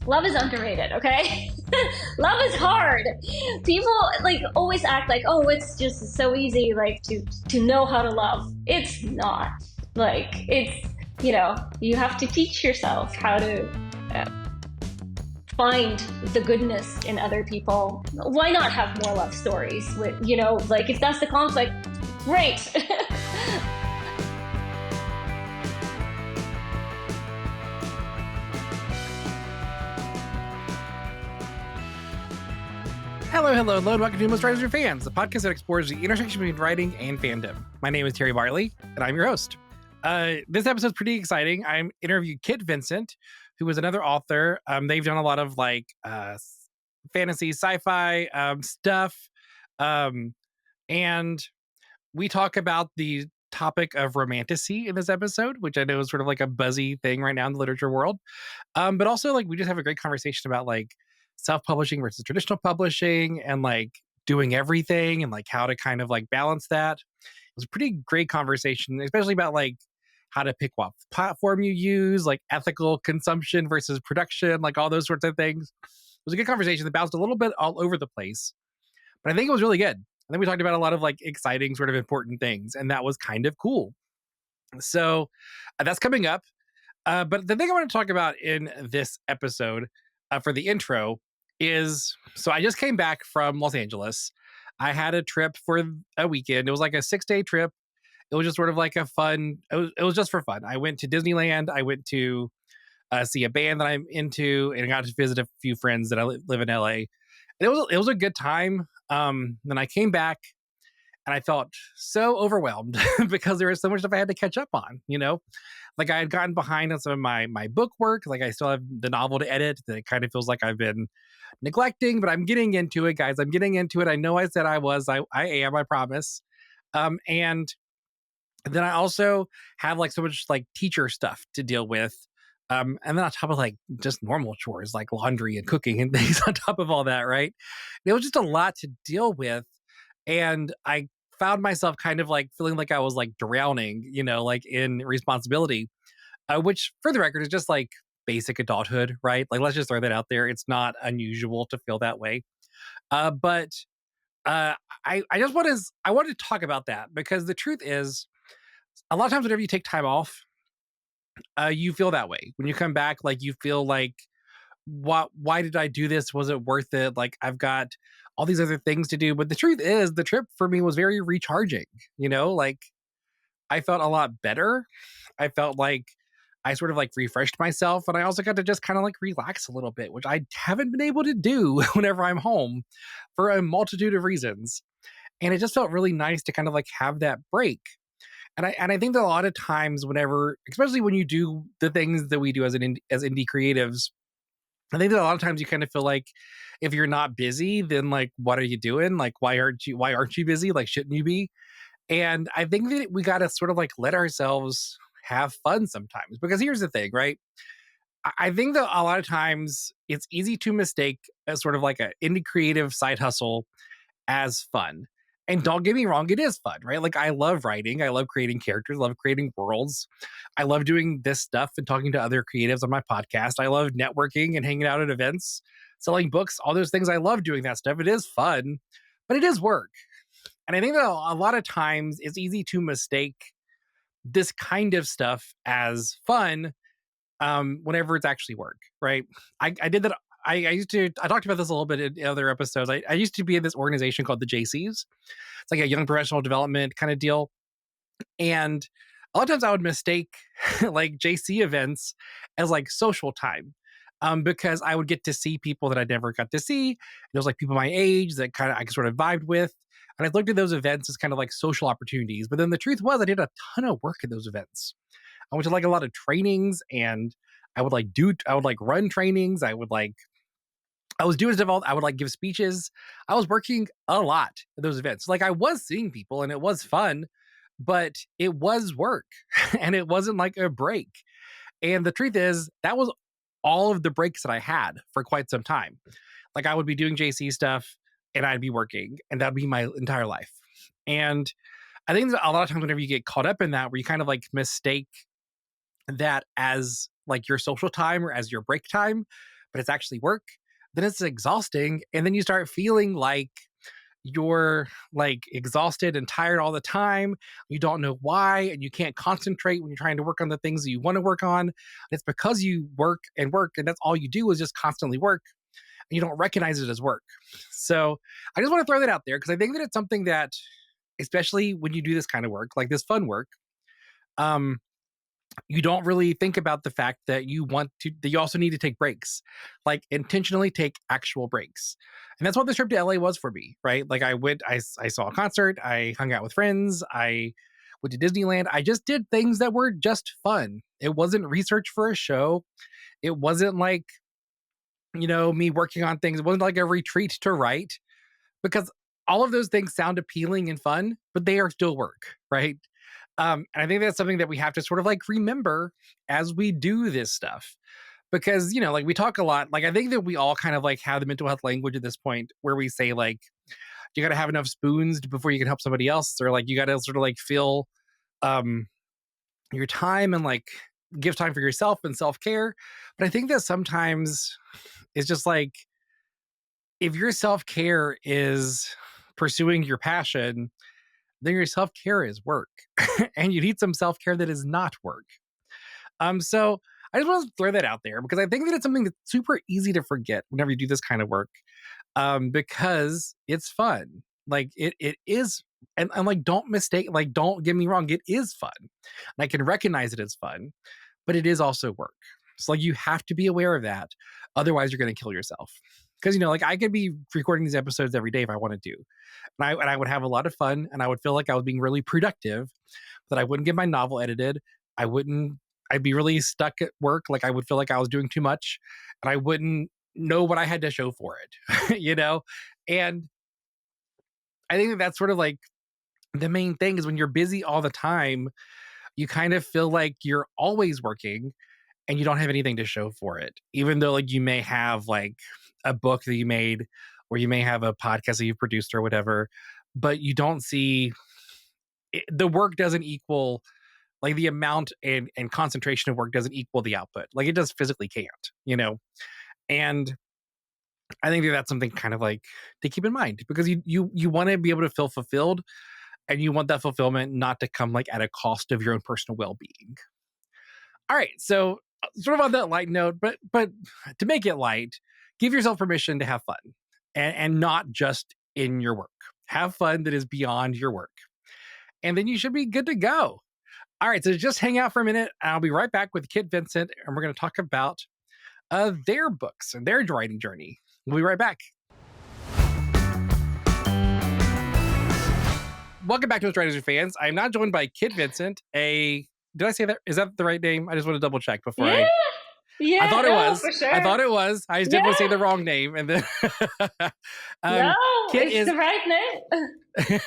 Love is underrated, okay? Love is hard. People like always act like, oh, it's just so easy, like to know how to love. It's not. Like it's you have to teach yourself how to uh, find the goodness in other people. Why not have more love stories? With like if that's the conflict, great. Hello, hello, and welcome to Most Writers Are Fans, the podcast that explores the intersection between writing and fandom. My name is Terry Bartley, and I'm your host. This episode's pretty exciting. I'm interviewed Kit Vincent, who is another author. They've done a lot of fantasy, sci-fi stuff, and we talk about the topic of romantasy in this episode, which I know is sort of like a buzzy thing right now in the literature world. But also, like, we just have a great conversation about like self-publishing versus traditional publishing and like doing everything and like how to kind of like balance that. It was a pretty great conversation, especially about like how to pick what platform you use, like ethical consumption versus production, like all those sorts of things. It was a good conversation that bounced a little bit all over the place, but I think it was really good. And then we talked about a lot of like exciting sort of important things, and that was kind of cool. So that's coming up. But the thing I want to talk about in this episode for the intro is, so I just came back from Los Angeles. I had a trip for a weekend. It was like a 6-day trip. It was just sort of like a fun, it was just for fun. I went to Disneyland. I went to see a band that I'm into, and I got to visit a few friends that I live in LA. And it was a good time. Then I came back and I felt so overwhelmed because there was so much stuff I had to catch up on, like I had gotten behind on some of my book work. Like I still have the novel to edit that it kind of feels like I've been neglecting, but I'm getting into it, guys. I'm getting into it. I know I said I was, I am, I promise. And then I also have like so much like teacher stuff to deal with. And then on top of like just normal chores like laundry and cooking and things on top of all that, right? It was just a lot to deal with. And I found myself kind of like feeling like I was like drowning, like in responsibility, which for the record is just like basic adulthood, right? Like, let's just throw that out there. It's not unusual to feel that way. But I just I wanted to talk about that because the truth is, a lot of times whenever you take time off, you feel that way. When you come back, like you feel like, why did I do this? Was it worth it? Like I've got all these other things to do. But the truth is, the trip for me was very recharging. Like I felt a lot better. I felt like I sort of like refreshed myself, and I also got to just kind of like relax a little bit, which I haven't been able to do whenever I'm home for a multitude of reasons. And it just felt really nice to kind of like have that break. And I think that a lot of times, whenever, especially when you do the things that we do as as indie creatives, I think that a lot of times you kind of feel like if you're not busy, then like what are you doing? Like why aren't you busy? Like shouldn't you be? And I think that we got to sort of like let ourselves have fun sometimes, because here's the thing, right? I think that a lot of times it's easy to mistake as sort of like an indie creative side hustle as fun. And don't get me wrong, it is fun, right? Like I love writing, I love creating characters, I love creating worlds. I love doing this stuff and talking to other creatives on my podcast. I love networking and hanging out at events, selling books, all those things. I love doing that stuff. It is fun, but it is work. And I think that a lot of times it's easy to mistake this kind of stuff as fun whenever it's actually work, right? I did that. I talked about this a little bit in other episodes. I used to be in this organization called the JCs. It's like a young professional development kind of deal. And a lot of times I would mistake like JC events as like social time. Because I would get to see people that I never got to see. And it was like people my age that kind of I sort of vibed with. And I looked at those events as kind of like social opportunities. But then the truth was I did a ton of work at those events. I went to like a lot of trainings, and I would like run trainings. I was doing stuff. I would like give speeches. I was working a lot at those events. Like I was seeing people and it was fun, but it was work and it wasn't like a break. And the truth is that was all of the breaks that I had for quite some time. Like I would be doing JC stuff and I'd be working, and that'd be my entire life. And I think that a lot of times whenever you get caught up in that, where you kind of like mistake that as like your social time or as your break time, but it's actually work, then it's exhausting. And then you start feeling like you're like exhausted and tired all the time. You don't know why, and you can't concentrate when you're trying to work on the things that you want to work on. And it's because you work, and that's all you do is just constantly work. And you don't recognize it as work. So I just want to throw that out there because I think that it's something that, especially when you do this kind of work, like this fun work, um, you don't really think about the fact that you also need to take breaks, like intentionally take actual breaks. And that's what the trip to LA was for me, right? Like I saw a concert, I hung out with friends, I went to Disneyland. I just did things that were just fun. It wasn't research for a show. It wasn't like, me working on things. It wasn't like a retreat to write, because all of those things sound appealing and fun, but they are still work, right? And I think that's something that we have to sort of like remember as we do this stuff. Because, like we talk a lot, like I think that we all kind of like have the mental health language at this point where we say, like, you got to have enough spoons before you can help somebody else, or like you got to sort of like fill um, your time and like give time for yourself and self care. But I think that sometimes it's just like, if your self care is pursuing your passion, then your self care is work, and you need some self care that is not work. So I just want to throw that out there because I think that it's something that's super easy to forget whenever you do this kind of work, because it's fun. Like it is, and like don't mistake, like don't get me wrong, it is fun. And I can recognize it as fun, but it is also work. So like you have to be aware of that, otherwise you're going to kill yourself. Because like I could be recording these episodes every day if I wanted to, and I would have a lot of fun, and I would feel like I was being really productive. But I wouldn't get my novel edited. I wouldn't. I'd be really stuck at work. Like I would feel like I was doing too much, and I wouldn't know what I had to show for it. And I think that that's sort of like the main thing is when you're busy all the time, you kind of feel like you're always working and you don't have anything to show for it, even though like you may have like a book that you made, or you may have a podcast that you've produced or whatever, but you don't see the work doesn't equal, like the amount and concentration of work doesn't equal the output. Like it just physically can't. And I think that that's something kind of like to keep in mind, because you want to be able to feel fulfilled, and you want that fulfillment not to come like at a cost of your own personal well-being. All right, so sort of on that light note, but to make it light, give yourself permission to have fun, and not just in your work. Have fun that is beyond your work, and then you should be good to go. All right, so just hang out for a minute. I'll be right back with Kit Vincent, and we're going to talk about their books and their writing journey. We'll be right back. Welcome back to Us Writers and Fans. I'm not joined by Kit Vincent, did I say that? Is that the right name? I just want to double check before Yeah, I thought it was. for sure. I thought it was. I just didn't want to say the wrong name. And then No, Kit it's the right name.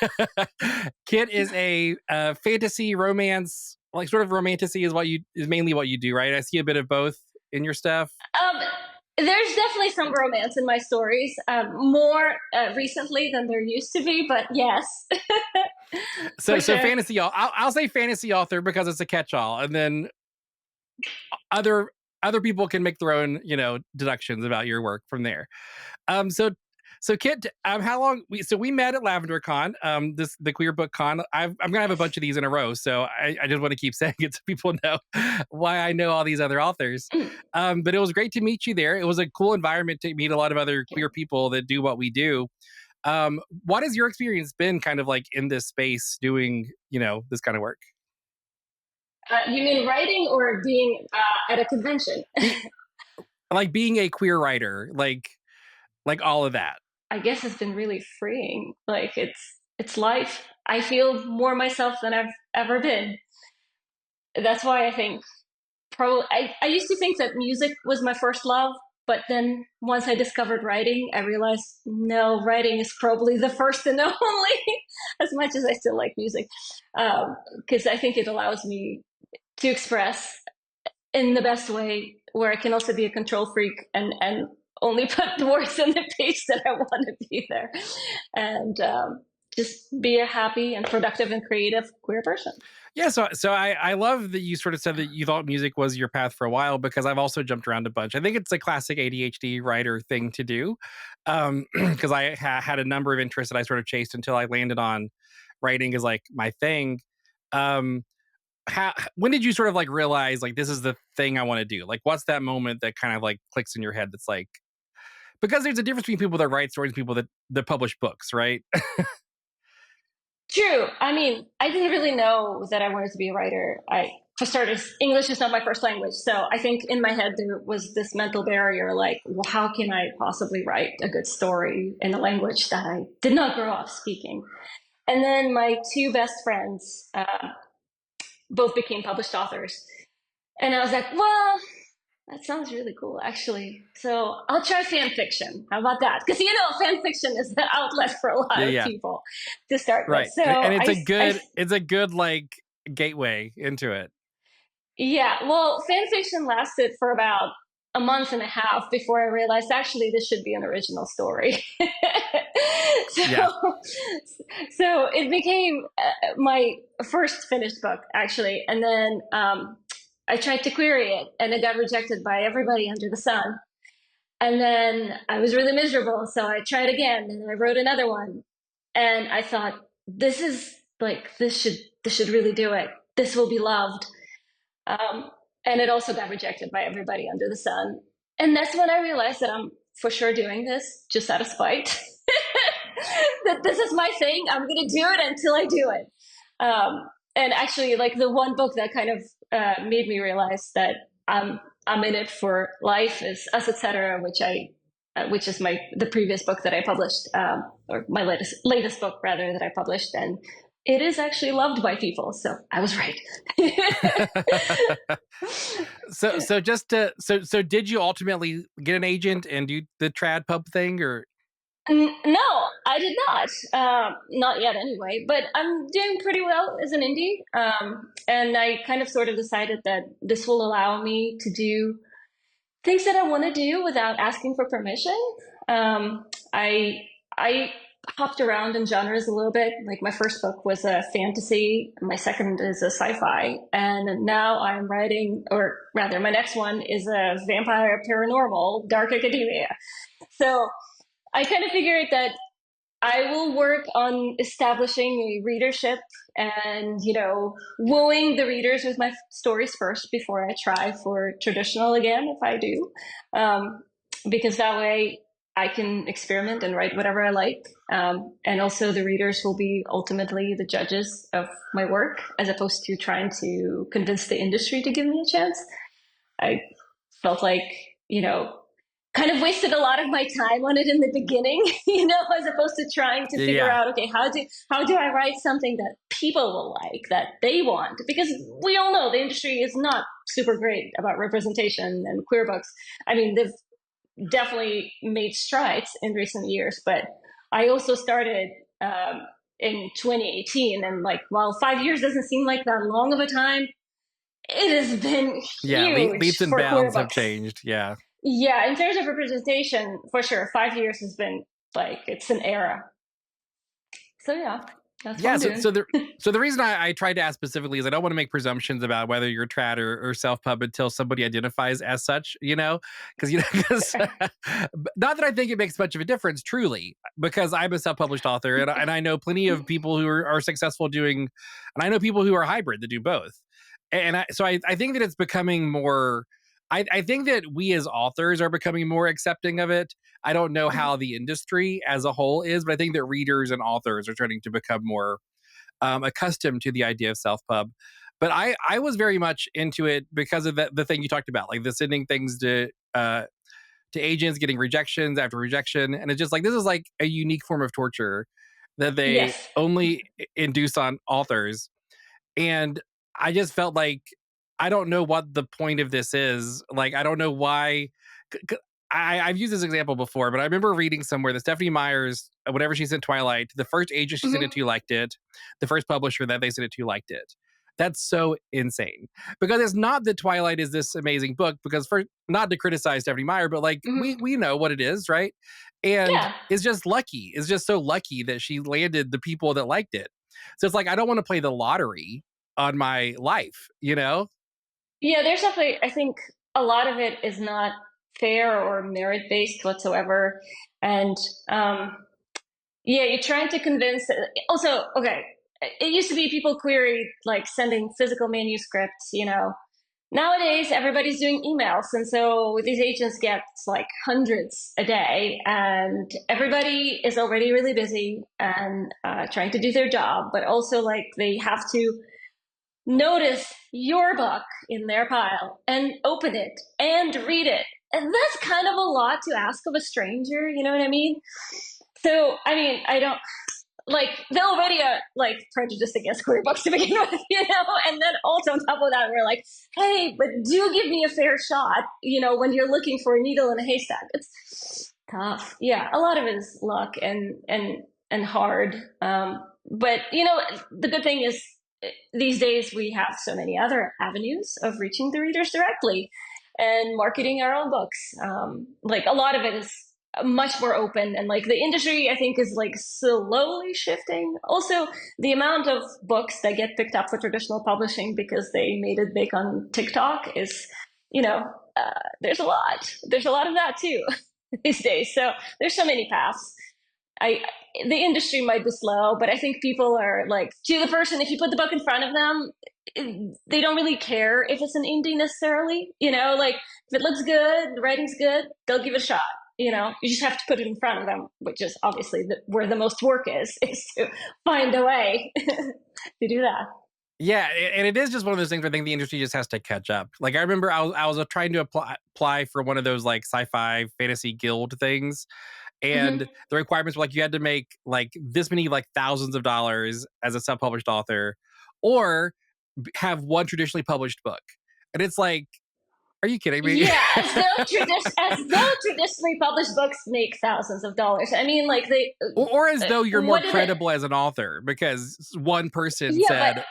Kit is a fantasy romance, like sort of romantasy is mainly what you do, right? I see a bit of both in your stuff. There's definitely some romance in my stories, more recently than there used to be, but yes. So sure. fantasy, I'll say fantasy author because it's a catch-all, and then other people can make their own, deductions about your work from there. So Kit, how long we met at Lavender Con, the Queer Book Con. I'm gonna have a bunch of these in a row, so I just want to keep saying it so people know why I know all these other authors. But it was great to meet you there. It was a cool environment to meet a lot of other queer people that do what we do. What has your experience been kind of like in this space doing, this kind of work? You mean writing or being at a convention? Like being a queer writer, like all of that. I guess it's been really freeing. Like it's life. I feel more myself than I've ever been. That's why I think probably I used to think that music was my first love, but then once I discovered writing, I realized no, writing is probably the first and only. As much as I still like music, because I think it allows me to express in the best way, where I can also be a control freak and only put the words in the page that I want to be there. And just be a happy and productive and creative queer person. Yeah, so I love that you sort of said that you thought music was your path for a while, because I've also jumped around a bunch. I think it's a classic ADHD writer thing to do, because I had a number of interests that I sort of chased until I landed on writing as like my thing. Um, when did you sort of like realize like this is the thing I want to do? Like, what's that moment that kind of like clicks in your head? That's like, because there's a difference between people that write stories and people that publish books, right? True. I mean, I didn't really know that I wanted to be a writer. For starters, English is not my first language. So I think in my head there was this mental barrier like, well, how can I possibly write a good story in a language that I did not grow up speaking? And then my two best friends both became published authors. And I was like, well, that sounds really cool, actually. So I'll try fan fiction. How about that? Because fan fiction is the outlet for a lot Yeah, of yeah. people to start with. Right. So And it's a good like gateway into it. yeah. Well, fan fiction lasted for about a month and a half before I realized actually this should be an original story. so, Yeah. so it became my first finished book, actually, and then I tried to query it, and it got rejected by everybody under the sun. And then I was really miserable, so I tried again, and I wrote another one. And I thought, this is like this should really do it. This will be loved. And it also got rejected by everybody under the sun. And that's when I realized that I'm for sure doing this just out of spite. That this is my thing. I'm going to do it until I do it. And actually, like the one book that kind of made me realize that I'm in it for life is Us, Etc., which is the previous book that I published, or my latest book rather that I published, and it is actually loved by people. So I was right. So did you ultimately get an agent and do the trad pub thing, or? No, I did not. Not yet, anyway. But I'm doing pretty well as an indie, and I kind of sort of decided that this will allow me to do things that I want to do without asking for permission. I hopped around in genres a little bit. Like my first book was a fantasy, my second is a sci-fi, and now I'm writing, or rather, my next one is a vampire paranormal, dark academia. So I kind of figured that I will work on establishing a readership and, wooing the readers with my stories first before I try for traditional again, if I do. Because that way I can experiment and write whatever I like. And also the readers will be ultimately the judges of my work, as opposed to trying to convince the industry to give me a chance. I felt like, kind of wasted a lot of my time on it in the beginning, as opposed to trying to figure out, okay, how do I write something that people will like, that they want? Because we all know the industry is not super great about representation and queer books. I mean, they've definitely made strides in recent years, but I also started in 2018, and like, while 5 years doesn't seem like that long of a time, it has been huge. Leaps and for bounds queer have books. changed. Yeah. Yeah, in terms of representation, for sure, 5 years has been like, it's an era. So yeah, that's what I'm doing. So the reason I tried to ask specifically is I don't want to make presumptions about whether you're trad or self pub until somebody identifies as such, because not that I think it makes much of a difference, truly, because I'm a self published author, and I know plenty of people who are successful doing, and I know people who are hybrid that do both, and I think that it's becoming more. I think that we as authors are becoming more accepting of it. I don't know how the industry as a whole is, but I think that readers and authors are starting to become more accustomed to the idea of self-pub. But I was very much into it because of the thing you talked about, like the sending things to agents, getting rejections after rejection. And it's just like, this is like a unique form of torture that they only induce on authors. And I just felt like, I don't know what the point of this is. Like, I don't know why. I've used this example before, but I remember reading somewhere that Stephanie Meyer's, whenever she sent Twilight, the first agent she sent it to liked it. The first publisher that they sent it to liked it. That's so insane. Because it's not that Twilight is this amazing book, because for not to criticize Stephanie Meyer, but like Mhm. we know what it is, right? And Yeah. it's just lucky. It's just so lucky that she landed the people that liked it. So it's like I don't want to play the lottery on my life, you know? Yeah, there's definitely, I think a lot of it is not fair or merit based whatsoever. And yeah, you're trying to convince. Also, okay, it used to be people queried like sending physical manuscripts, you know. Nowadays, everybody's doing emails. And so these agents get like hundreds a day, and everybody is already really busy and trying to do their job, but also like they have to notice your book in their pile and open it and read it. And that's kind of a lot to ask of a stranger, you know what I mean? So, I mean, I don't like they're already like prejudiced against queer books to begin with, you know, and then also on top of that, we're like, hey, but do give me a fair shot, you know, when you're looking for a needle in a haystack. It's tough. Yeah, a lot of it is luck and hard. But you know, the good thing is these days we have so many other avenues of reaching the readers directly and marketing our own books. Like a lot of it is much more open, and like the industry I think is like slowly shifting. Also, the amount of books that get picked up for traditional publishing because they made it big on TikTok is, you know, there's a lot of that too these days. So there's so many paths. I The industry might be slow, but I think people are like, to the person, if you put the book in front of them, they don't really care if it's an indie necessarily. You know, like if it looks good, the writing's good, they'll give it a shot. You know, you just have to put it in front of them, which is obviously where the most work is to find a way to do that. Yeah, and it is just one of those things where I think the industry just has to catch up. Like I remember I was trying to apply for one of those like sci-fi fantasy guild things, and Mm-hmm. the requirements were like you had to make like this many like thousands of dollars as a self-published author, or have one traditionally published book. And it's like, are you kidding me? Yeah, as though traditionally published books make thousands of dollars. I mean, like they, Or as though you're more what did it? credible as an author because one person Yeah, but said,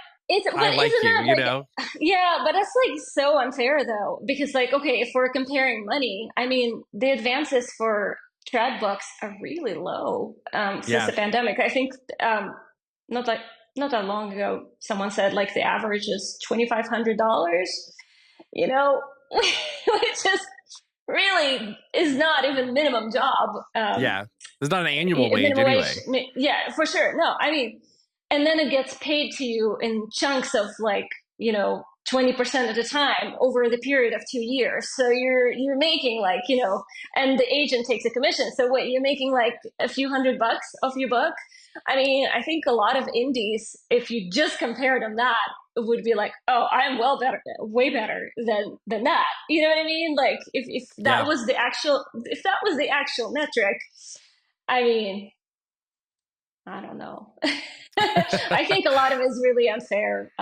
but I like isn't you, that you like, know? yeah, but that's like so unfair though, because like, okay, if we're comparing money, I mean, the advances for trad books are really low since Yeah. the pandemic. I think not like not that long ago, someone said like the average is $2,500. You know, which is really is not even minimum job. Yeah. There's not an annual wage Minimum anyway. wage, yeah, for sure. No, I mean, and then it gets paid to you in chunks of like, you know, 20% of the time over the period of 2 years. So you're making like, you know, and the agent takes a commission. So what, you're making like a few $100 off your book. I mean, I think a lot of indies, if you just compared them that, would be like, oh, I'm well better, way better than that. You know what I mean? Like if that Yeah. was the actual metric, I mean, I don't know. I think a lot of it is really unfair.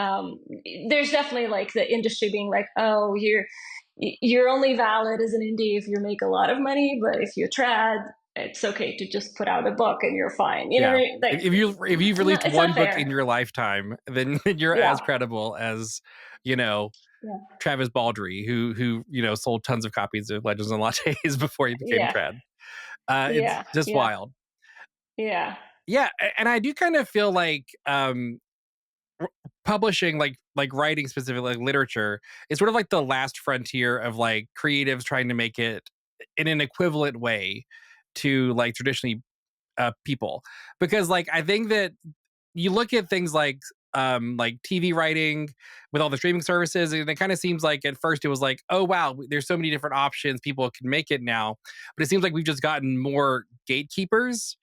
There's definitely like the industry being like, oh, you're only valid as an indie if you make a lot of money, but if you're trad, it's okay to just put out a book and you're fine. You know what Yeah. I mean? Like, If you've no, released it's one not book in fair. your lifetime, then you're Yeah, as credible as, you know, yeah, Travis Baldree, who sold tons of copies of Legends and Lattes before he became yeah, trad. It's yeah, just yeah, wild. yeah. Yeah, and I do kind of feel like r- publishing, like writing specifically, like literature, is sort of like the last frontier of like creatives trying to make it in an equivalent way to like traditionally people, because like I think that you look at things like TV writing with all the streaming services, and it kind of seems like at first it was like, oh wow, there's so many different options, people can make it now. But it seems like we've just gotten more gatekeepers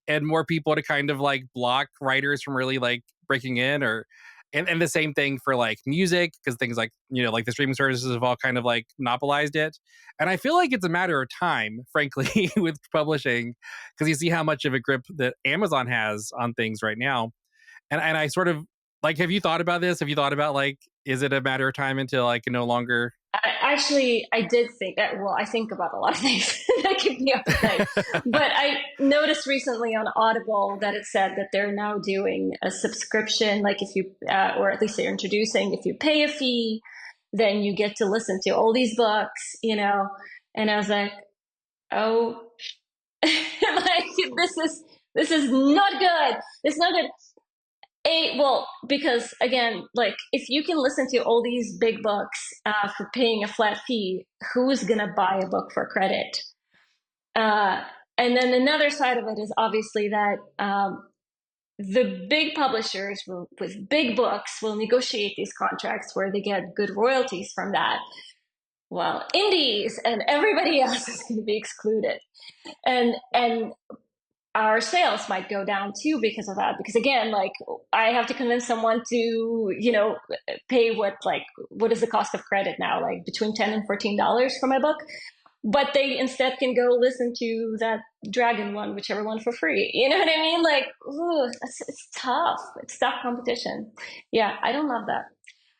and more people to kind of like block writers from really like breaking in, or and the same thing for like music, because things like, like the streaming services have all kind of like monopolized it. And I feel like it's a matter of time, frankly, with publishing, because you see how much of a grip that Amazon has on things right now. And I sort of like, have you thought about this? Have you thought about like, is it a matter of time until I can no longer? I did think that. Well, I think about a lot of things that keep me up at night. But I noticed recently on Audible that it said that they're now doing a subscription. Like if you, or at least they're introducing, if you pay a fee, then you get to listen to all these books, you know. And I was like, oh, like this is not good. It's not good. Well, because again, like if you can listen to all these big books for paying a flat fee, who's gonna buy a book for credit? Uh, and then another side of it is obviously that the big publishers with big books will negotiate these contracts where they get good royalties from that. Well, indies and everybody else is going to be excluded, and our sales might go down too because of that. Because again, like I have to convince someone to, pay what is the cost of credit now, like between $10 and $14 for my book, but they instead can go listen to that dragon one, whichever one, for free. You know what I mean? Like, ooh, it's tough. It's tough competition. Yeah, I don't love that.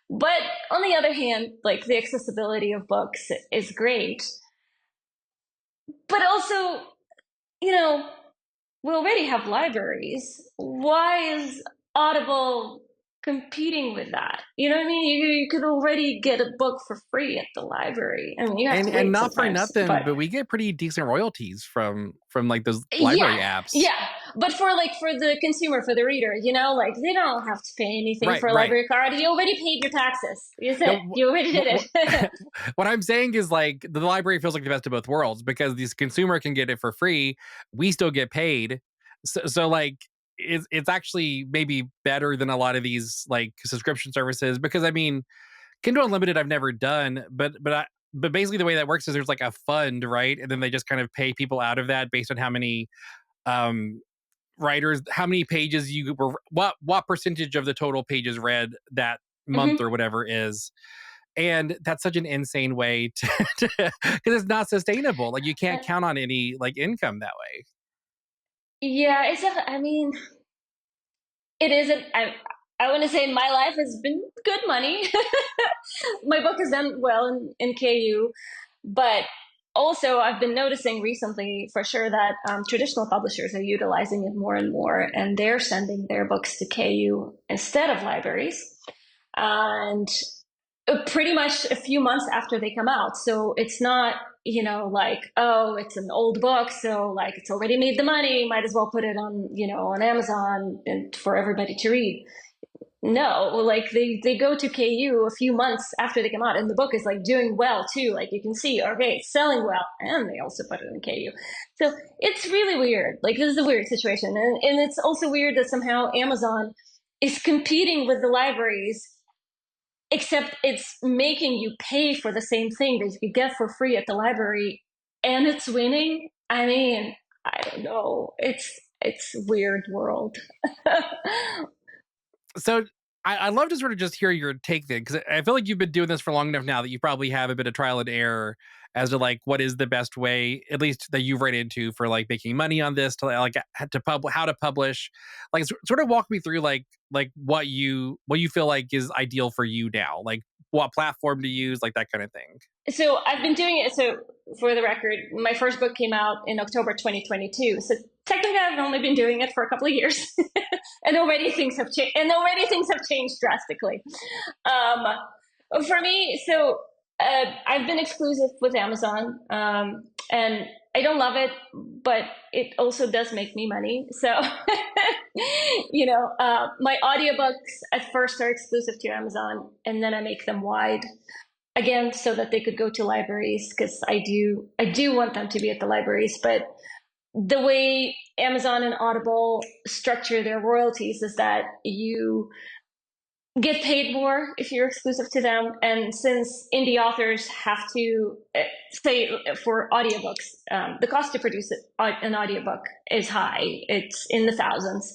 But on the other hand, like the accessibility of books is great, but also, you know, we already have libraries. Why is Audible competing with that? You know what I mean? You could already get a book for free at the library. I mean, you have to And wait not for sometimes, nothing, but but we get pretty decent royalties from like those library yeah, apps. yeah. But for the consumer, for the reader, like they don't have to pay anything Right, for a right. library card. You already paid your taxes. You said No, you already did it. what I'm saying is like the library feels like the best of both worlds because this consumer can get it for free, we still get paid. So like it's actually maybe better than a lot of these like subscription services because I mean Kindle Unlimited I've never done, but basically the way that works is there's like a fund, right? And then they just kind of pay people out of that based on how many um writers, how many pages you were, what percentage of the total pages read that month Hmm. or whatever is. And that's such an insane way to because it's not sustainable. Like you can't count on any like income that way. Yeah, I mean, it isn't. I want to say my life has been good money. My book has done well in KU, but also I've been noticing recently for sure that traditional publishers are utilizing it more and more, and they're sending their books to KU instead of libraries. And pretty much a few months after they come out. So it's not, like, oh, it's an old book, so like it's already made the money, might as well put it on, on Amazon and for everybody to read. No, like they go to KU a few months after they come out, and the book is like doing well too. Like you can see, okay, it's selling well, and they also put it in KU. So it's really weird. Like this is a weird situation, and it's also weird that somehow Amazon is competing with the libraries, except it's making you pay for the same thing that you could get for free at the library, and it's winning. I mean, I don't know. It's a weird world. So I'd love to sort of just hear your take then, because I feel like you've been doing this for long enough now that you probably have a bit of trial and error as to like what is the best way, at least that you've run into for like making money on this to like how to publish. Like sort of walk me through like what you feel like is ideal for you now, like what platform to use, like that kind of thing. So I've been doing it. So for the record, my first book came out in October 2022. So technically, I've only been doing it for a couple of years, and already things have changed. And already things have changed drastically. For me, so I've been exclusive with Amazon, and I don't love it, but it also does make me money. So, my audiobooks at first are exclusive to Amazon, and then I make them wide again so that they could go to libraries, because I do want them to be at the libraries. But the way Amazon and Audible structure their royalties is that you get paid more if you're exclusive to them. And since indie authors have to say, for audiobooks, the cost to produce an audiobook is high. It's in the thousands,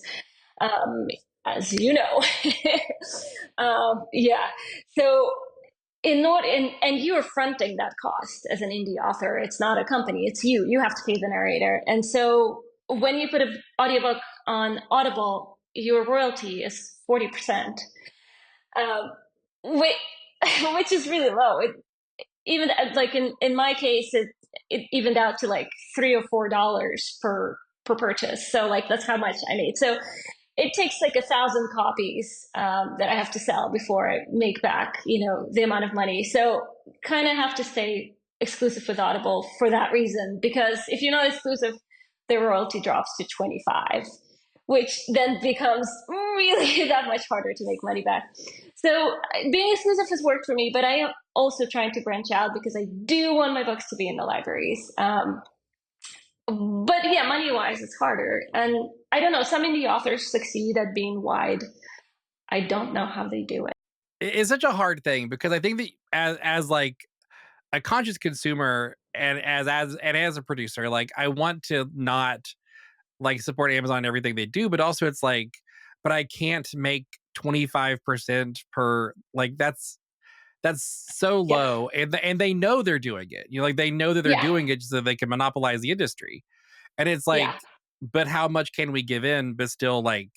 um, as you know. Yeah. So and you are fronting that cost as an indie author. It's not a company, it's you have to pay the narrator. And so when you put an audiobook on Audible, your royalty is 40%, um, which, which is really low. even like in my case, it evened out to like $3 or $4 per purchase. So like that's how much I made. So it takes like 1,000 copies that I have to sell before I make back, the amount of money. So kind of have to stay exclusive with Audible for that reason, because if you're not exclusive, the royalty drops to 25, which then becomes really that much harder to make money back. So being exclusive has worked for me, but I am also trying to branch out because I do want my books to be in the libraries. But yeah, money wise, it's harder. And I don't know, some indie authors succeed at being wide. I don't know how they do it. It's such a hard thing because I think that as like a conscious consumer and as a producer, like I want to not like support Amazon and everything they do, but also it's like, but I can't make 25% per, like that's so Yeah. low, and they know they're doing it. Like they know that they're Yeah. doing it so they can monopolize the industry. And it's like, Yeah. but how much can we give in but still like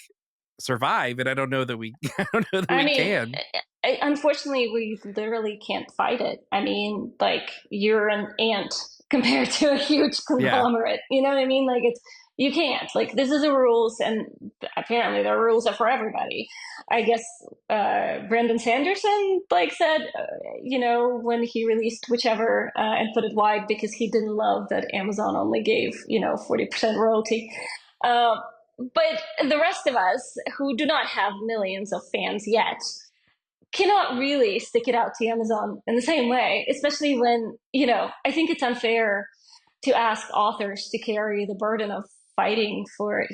survive? And I don't know that we I don't know that I we mean, can. unfortunately, we literally can't fight it. I mean, like you're an ant compared to a huge Yeah. conglomerate. You know what I mean? Like you can't. Like this is the rules, and apparently the rules are for everybody. I guess Brandon Sanderson like said, when he released whichever and put it wide because he didn't love that Amazon only gave 40% royalty. Um, but the rest of us who do not have millions of fans yet cannot really stick it out to Amazon in the same way, especially when, I think it's unfair to ask authors to carry the burden of fighting for,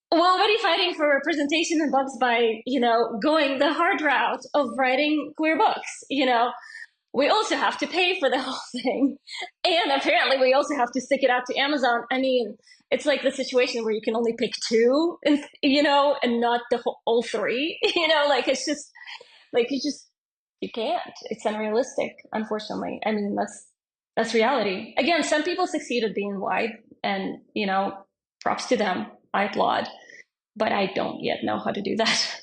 we're already fighting for representation in books by, going the hard route of writing queer books, we also have to pay for the whole thing. And apparently we also have to stick it out to Amazon. I mean, it's like the situation where you can only pick two and and not the whole all three. Like it's just like you can't. It's unrealistic, unfortunately. I mean, that's reality. Again, some people succeed at being wide and, props to them. I applaud, but I don't yet know how to do that.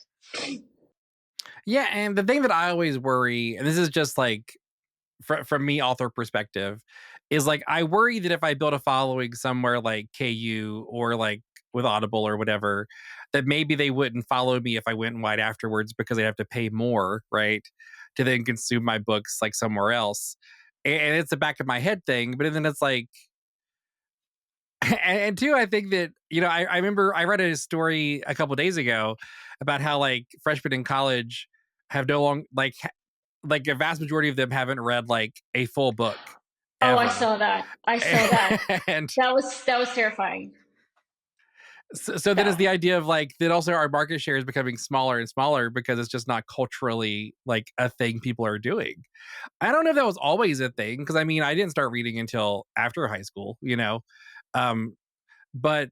Yeah, and the thing that I always worry, and this is just like from me author perspective, is like I worry that if I build a following somewhere like KU or like with Audible or whatever, that maybe they wouldn't follow me if I went wide afterwards because they'd have to pay more, right, to then consume my books like somewhere else. And it's a back of my head thing, but then it's like, and two, I think that I remember I read a story a couple days ago about how like freshmen in college have no long like a vast majority of them haven't read like a full book Oh, I ever. saw that. I saw that. And That was terrifying. so then is Yeah. the idea of like that also our market share is becoming smaller and smaller because it's just not culturally like a thing people are doing. I don't know if that was always a thing because I mean I didn't start reading until after high school, um, but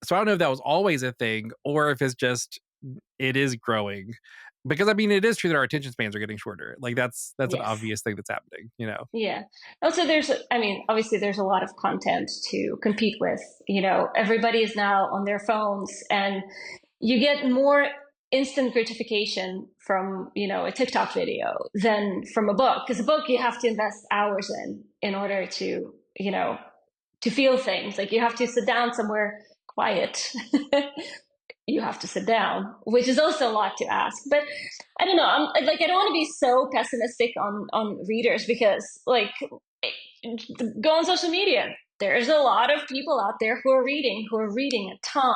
so I don't know if that was always a thing or if it's just it is growing because I mean it is true that our attention spans are getting shorter. Like that's an Yes. obvious thing that's happening. Yeah. Also, I mean, obviously, there's a lot of content to compete with. Everybody is now on their phones, and you get more instant gratification from, a TikTok video than from a book. Because a book you have to invest hours in order to feel things. Like you have to sit down somewhere quiet. You have to sit down, which is also a lot to ask. But I don't know. I'm like I don't want to be so pessimistic on readers because like go on social media. There's a lot of people out there who are reading a ton.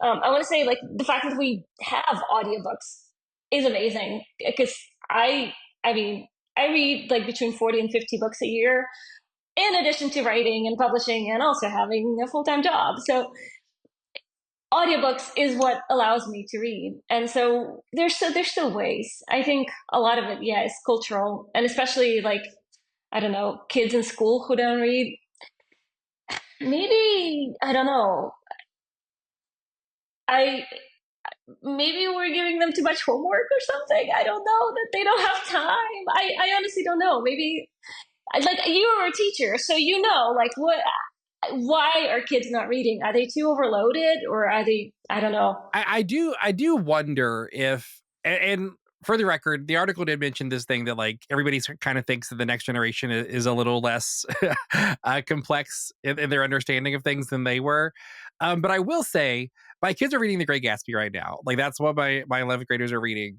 I want to say like the fact that we have audiobooks is amazing because I mean I read like between 40 and 50 books a year in addition to writing and publishing and also having a full-time job. So audiobooks is what allows me to read, and so there's still ways. I think a lot of it, yeah, is cultural, and especially like I don't know, kids in school who don't read. Maybe I don't know. I maybe we're giving them too much homework or something. I don't know that they don't have time. I honestly don't know. Maybe like you were a teacher, so like what. Why are kids not reading? Are they too overloaded, or are they? I don't know. I do wonder if and for the record, the article did mention this thing that like everybody kind of thinks that the next generation is a little less complex in their understanding of things than they were. But I will say, my kids are reading The Great Gatsby right now. Like that's what my 11th graders are reading,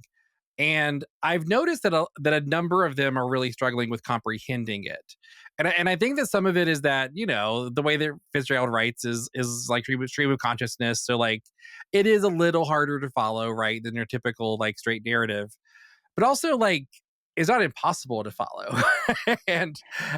and I've noticed that a number of them are really struggling with comprehending it. And I think that some of it is that, the way that Fitzgerald writes is like stream of consciousness. So like it is a little harder to follow, right, than your typical like straight narrative. But also like it's not impossible to follow. And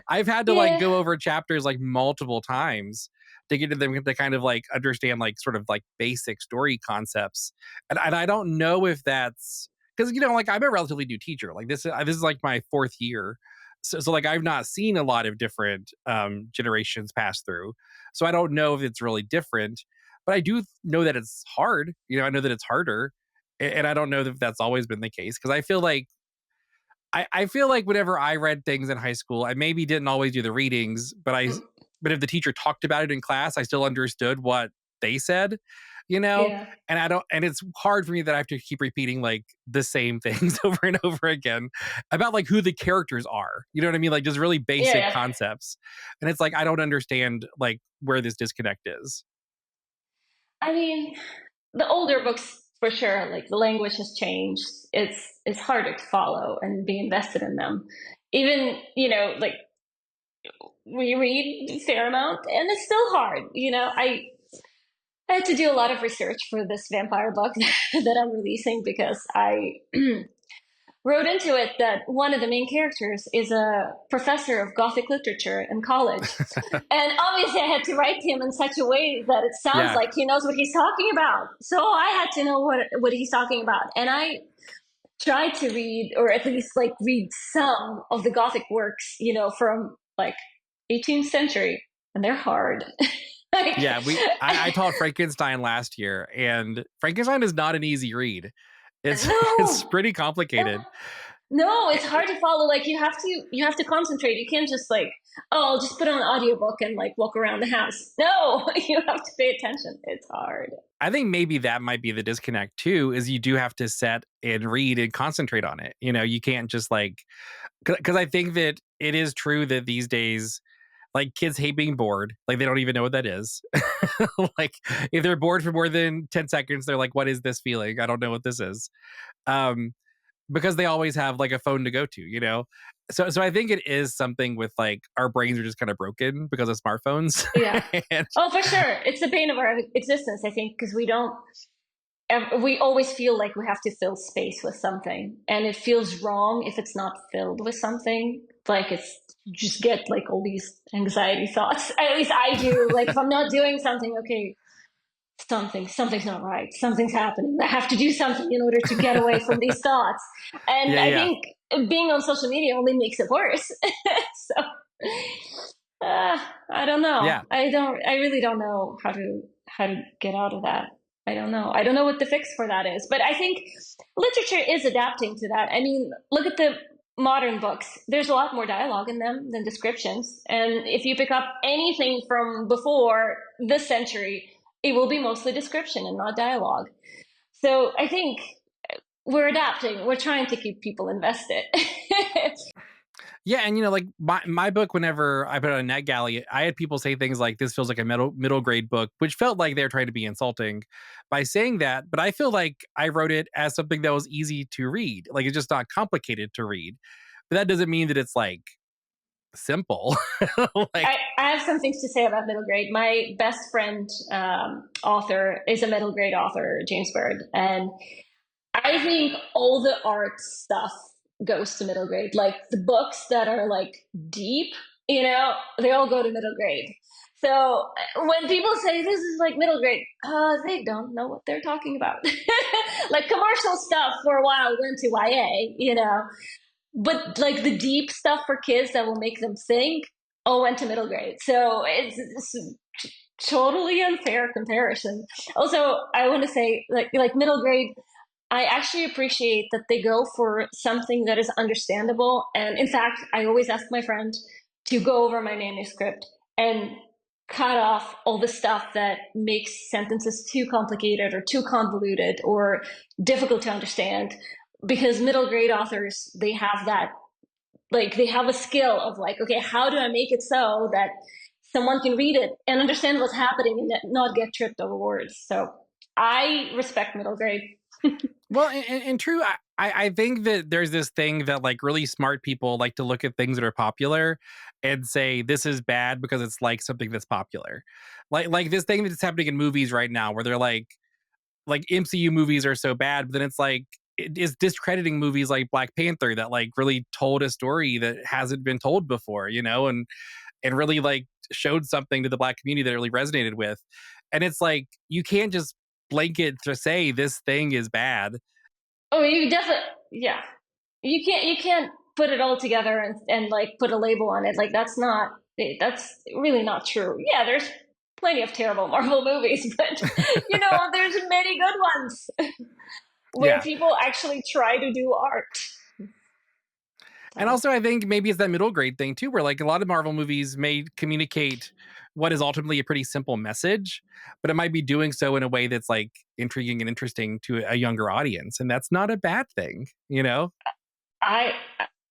I've had to like Yeah, go over chapters like multiple times to get to them to kind of like understand like sort of like basic story concepts. And I don't know if that's because like I'm a relatively new teacher. Like this is like my fourth year. So like I've not seen a lot of different generations pass through. So I don't know if it's really different, but I do know that it's hard. I know that it's harder. And I don't know if that's always been the case because I feel like whenever I read things in high school, I maybe didn't always do the readings, but if the teacher talked about it in class, I still understood what they said, you know? yeah, And it's hard for me that I have to keep repeating like the same things over and over again about like who the characters are. You know what I mean? Like just really yeah, basic yeah. concepts. And it's like I don't understand like where this disconnect is. I mean, the older books for sure, like the language has changed. It's harder to follow and be invested in them. Even, like we read a fair amount and it's still hard. I had to do a lot of research for this vampire book that I'm releasing because I wrote into it that one of the main characters is a professor of Gothic literature in college. And obviously, I had to write him in such a way that it sounds Yeah. like he knows what he's talking about. So I had to know what he's talking about. And I tried to read, or at least like read some of the Gothic works, from like 18th century, and they're hard. like, Yeah, I taught Frankenstein last year, and Frankenstein is not an easy read. It's it's no, pretty no, complicated. no, it's It- hard to follow. Like you have to concentrate. You can't just like, oh, I'll just put on an audiobook and like walk around the house. No, you have to pay attention. It's hard. I think maybe that might be the disconnect too, is you do have to set and read and concentrate on it. You can't just like because I think that it is true that these days, like kids hate being bored. Like they don't even know what that is. Like if they're bored for more than 10 seconds, they're like, what is this feeling? I don't know what this is. Um, because they always have like a phone to go to. So I think it is something with like our brains are just kind of broken because of smartphones. Yeah. And Oh, for sure. It's the bane of our existence, I think, because we always feel like we have to fill space with something, and it feels wrong if it's not filled with something. Like it's just get like all these anxiety thoughts. At least I do. Like if I'm not doing something, okay, something's not right. Something's happening. I have to do something in order to get away from these thoughts. And yeah, I yeah. think being on social media only makes it worse. so I don't know. Yeah. I really don't know how to get out of that. I don't know. I don't know what the fix for that is. But I think literature is adapting to that. I mean, look at the modern books. There's a lot more dialogue in them than descriptions. And if you pick up anything from before this century, it will be mostly description and not dialogue. So I think we're adapting. We're trying to keep people invested. Yeah, and like my book, whenever I put it on NetGalley, I had people say things like this feels like a middle grade book, which felt like they're trying to be insulting by saying that. But I feel like I wrote it as something that was easy to read. Like it's just not complicated to read. But that doesn't mean that it's like simple. like I have some things to say about middle grade. My best friend author is a middle grade author, James Bird, and I think all the art stuff goes to middle grade. Like the books that are like deep, they all go to middle grade. So when people say this is like middle grade, they don't know what they're talking about. like commercial stuff for a while went to YA, but like the deep stuff for kids that will make them think all went to middle grade. So it's totally unfair comparison. Also, I want to say like middle grade, I actually appreciate that they go for something that is understandable. And in fact, I always ask my friend to go over my manuscript and cut off all the stuff that makes sentences too complicated or too convoluted or difficult to understand. because middle grade authors, they have that, like they have a skill of like, okay, how do I make it so that someone can read it and understand what's happening and not get tripped over words. So I respect middle grade. Well, and true, I think that there's this thing that like really smart people like to look at things that are popular and say this is bad because it's like something that's popular. Like this thing that's happening in movies right now where they're like MCU movies are so bad, but then it's like it is discrediting movies like Black Panther that like really told a story that hasn't been told before, you know, and really like showed something to the Black community that it really resonated with. And it's like you can't just blanket to say this thing is bad. Oh, you definitely, yeah. You can't put it all together and like put a label on it. Like that's really not true. Yeah, there's plenty of terrible Marvel movies, but there's many good ones where Yeah. people actually try to do art. And So also, I think maybe it's that middle grade thing too, where like a lot of Marvel movies may communicate what is ultimately a pretty simple message, but it might be doing so in a way that's like intriguing and interesting to a younger audience. And that's not a bad thing, you know? I,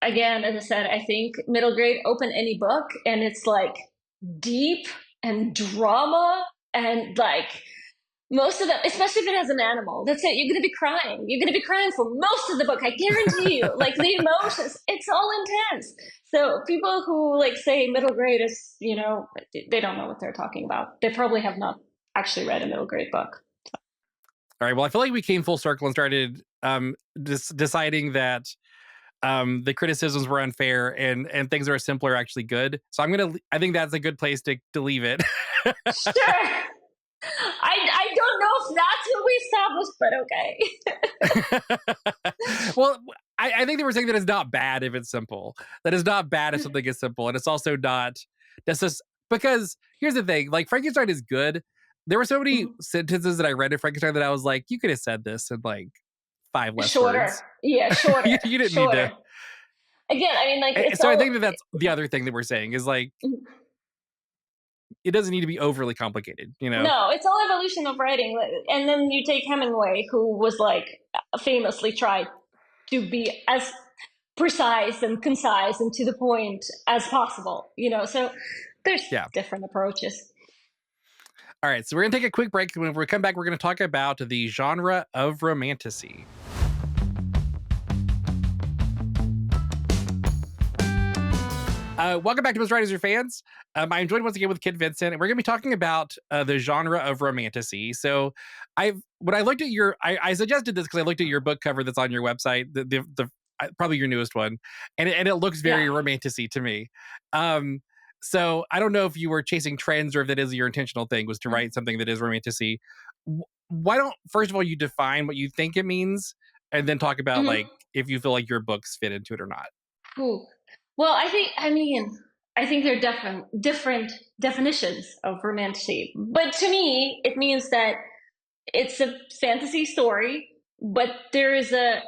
again, as I said, I think middle grade, open any book and it's like deep and drama and like most of them, especially if it has an animal, that's it. You're going to be crying. You're going to be crying for most of the book. I guarantee you. Like the emotions, it's all intense. So people who like say middle grade is, they don't know what they're talking about. They probably have not actually read a middle grade book. All right. Well, I feel like we came full circle and started deciding that the criticisms were unfair and things that are simpler are actually good. So I think that's a good place to leave it. Sure. I don't know if that's what we established, but okay. Well, I think they were saying that it's not bad if it's simple. That it's not bad if something is simple, and it's also not. That's just because here's the thing: like Frankenstein is good. There were so many sentences that I read in Frankenstein that I was like, you could have said this in like 5 less Shorter. words. Yeah, shorter. You didn't need to. Shorter. Again, I mean, like, it's So I all. think that that's the other thing that we're saying is like it doesn't need to be overly complicated, you know? No, it's all evolution of writing. And then you take Hemingway, who was like famously tried to be as precise and concise and to the point as possible. So there's Yeah. different approaches. All right, so we're gonna take a quick break. When we come back, we're gonna talk about the genre of romantasy. Welcome back to Most Writers Are Fans. I'm joined once again with Kit Vincent, and we're going to be talking about the genre of romantasy. So, when I looked at I suggested this because I looked at your book cover that's on your website, the probably your newest one, and it looks very Yeah. romantasy to me. So I don't know if you were chasing trends or if that is your intentional thing was to write something that is romantasy. Why don't first of all you define what you think it means, and then talk about like if you feel like your books fit into it or not. Ooh. Well, I think there are different definitions of romantasy. But to me, it means that it's a fantasy story, but there is a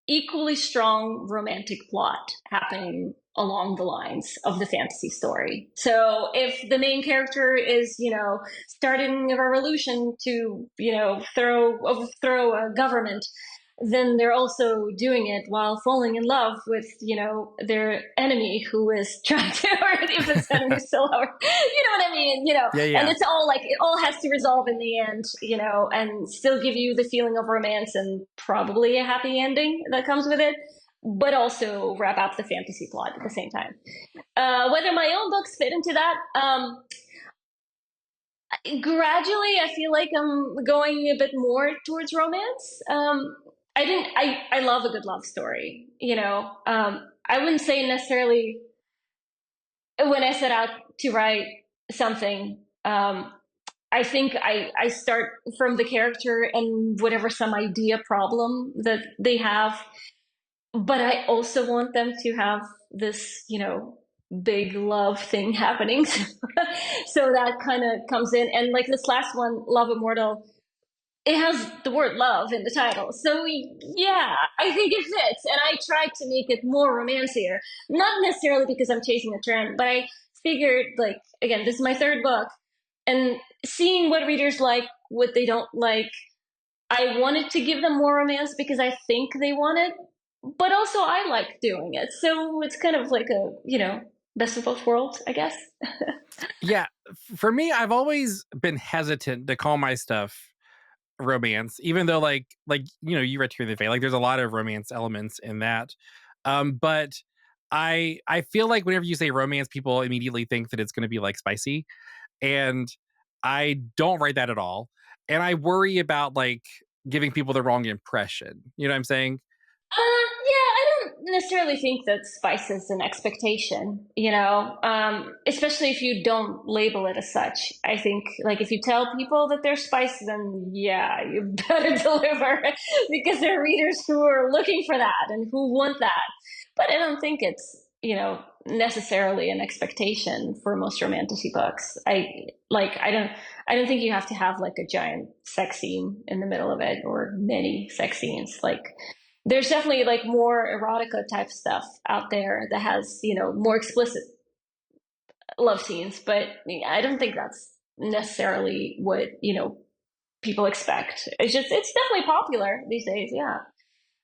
equally strong romantic plot happening along the lines of the fantasy story. So if the main character is, starting a revolution to, overthrow a government, then they're also doing it while falling in love with, their enemy who is trying to, or if it's enemy still, or, you know what I mean? Yeah. And it's all like, it all has to resolve in the end, and still give you the feeling of romance and probably a happy ending that comes with it, but also wrap up the fantasy plot at the same time. Whether my own books fit into that, gradually, I feel like I'm going a bit more towards romance. I love a good love story. I wouldn't say necessarily when I set out to write something. I think I start from the character and whatever some idea problem that they have, but I also want them to have this, big love thing happening. So that kind of comes in. And like this last one, Love Immortal, it has the word love in the title. So yeah, I think it fits. And I tried to make it more romancier, not necessarily because I'm chasing a trend, but I figured like, again, this is my third book and seeing what readers like, what they don't like, I wanted to give them more romance because I think they want it. but also I like doing it. So it's kind of like a, best of both worlds, I guess. Yeah, for me, I've always been hesitant to call my stuff romance, even though you read Tear the Fate, like there's a lot of romance elements in that. But I feel like whenever you say romance, people immediately think that it's going to be like spicy, and I don't write that at all. And I worry about like giving people the wrong impression. You know what I'm saying? Yeah, I don't necessarily think that spice is an expectation, especially if you don't label it as such. I think, like, if you tell people that they're spice, then yeah, you better deliver because there are readers who are looking for that and who want that. But I don't think it's, necessarily an expectation for most romantasy books. I don't think you have to have like a giant sex scene in the middle of it or many sex scenes. Like, there's definitely like more erotica type stuff out there that has, more explicit love scenes, but I don't think that's necessarily what, people expect. It's definitely popular these days, yeah.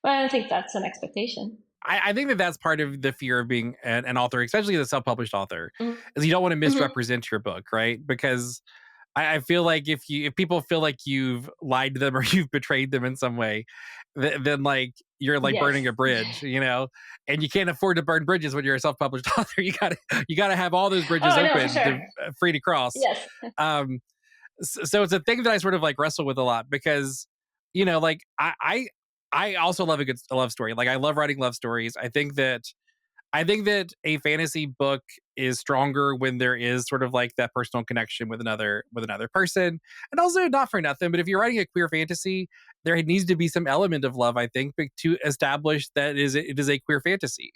But I don't think that's an expectation. I think that that's part of the fear of being an author, especially the self-published author, Mm-hmm. is you don't want to Mm-hmm. misrepresent your book, right? Because I feel like if people feel like you've lied to them or you've betrayed them in some way, then like you're like Yes. burning a bridge, and you can't afford to burn bridges when you're a self-published author. You gotta have all those bridges Oh, no, for open sure. to free to cross. Yes. Um, so it's a thing that I sort of like wrestle with a lot because like I also love a love story. Like I love writing love stories. I think that a fantasy book is stronger when there is sort of like that personal connection with another person. And also not for nothing, but if you're writing a queer fantasy, there needs to be some element of love, I think, to establish that it is a queer fantasy.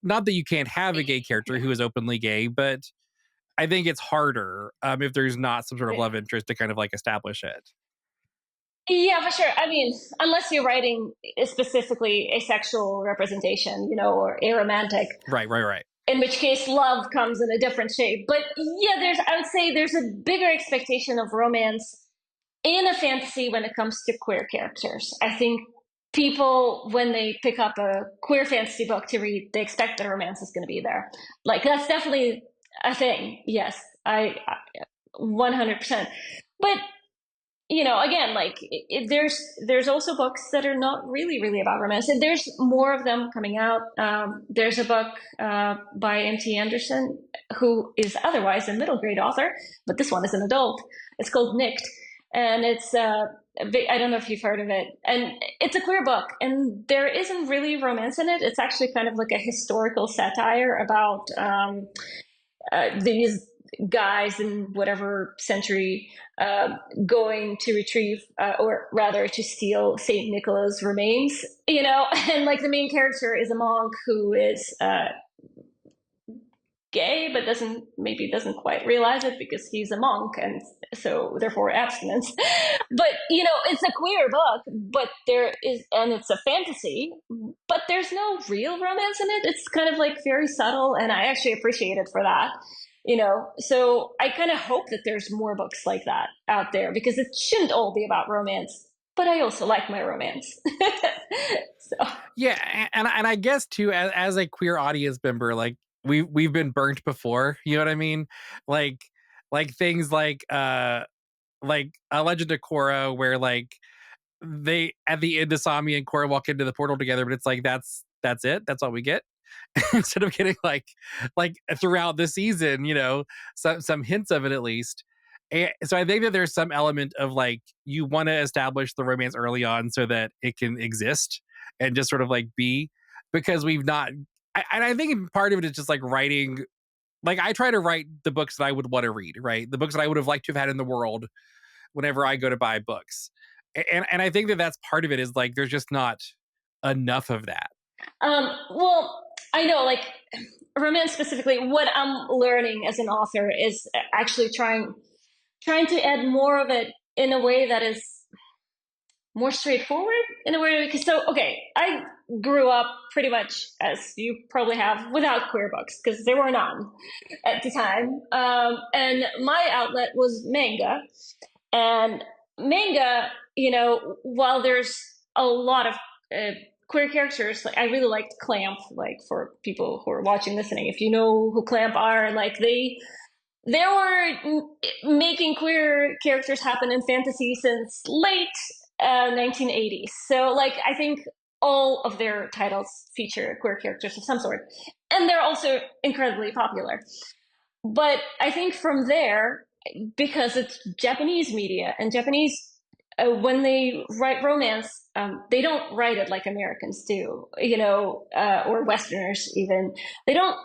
Not that you can't have a gay character who is openly gay, but I think it's harder if there's not some sort of love interest to kind of like establish it. Yeah, for sure. I mean, unless you're writing specifically a sexual representation, or aromantic, Right, right, right. in which case love comes in a different shape. But yeah, I would say there's a bigger expectation of romance in a fantasy when it comes to queer characters. I think people, when they pick up a queer fantasy book to read, they expect the romance is going to be there. Like, that's definitely a thing. Yes, I 100%. But again, like there's also books that are not really about romance, and there's more of them coming out. There's a book by M.T. Anderson, who is otherwise a middle grade author, but this one is an adult. It's called Nicked, and it's I don't know if you've heard of it, and it's a queer book, and there isn't really romance in it. It's actually kind of like a historical satire about these guys in whatever century going to retrieve or rather to steal Saint Nicholas remains, and like the main character is a monk who is gay but doesn't quite realize it because he's a monk, and so therefore abstinence. But it's a queer book, but it's a fantasy, but there's no real romance in it. It's kind of like very subtle, and I actually appreciate it for that. So I kind of hope that there's more books like that out there, because it shouldn't all be about romance, but I also like my romance. So Yeah, and I guess too, as a queer audience member, like we've been burnt before. You know what I mean? Like things like a Legend of Korra, where like they at the end Asami and Korra walk into the portal together, but it's like that's it. That's all we get. Instead of getting like throughout the season, some hints of it at least. And so I think that there's some element of like you want to establish the romance early on so that it can exist and just sort of like be, because we've not. And I think part of it is just like writing. Like I try to write the books that I would want to read, right? The books that I would have liked to have had in the world whenever I go to buy books. And I think that that's part of it, is like there's just not enough of that. well, I know, like, romance specifically, what I'm learning as an author is actually trying to add more of it in a way that is more straightforward, in a way. Because, so okay, I grew up pretty much, as you probably have, without queer books because there were none at the time, and my outlet was manga. And manga, while there's a lot of queer characters. Like I really liked Clamp. Like for people who are watching, listening, if you know who Clamp are, like they were making queer characters happen in fantasy since late 1980s. So like I think all of their titles feature queer characters of some sort, and they're also incredibly popular. But I think from there, because it's Japanese media and Japanese, when they write romance, they don't write it like Americans do, or Westerners even. They don't.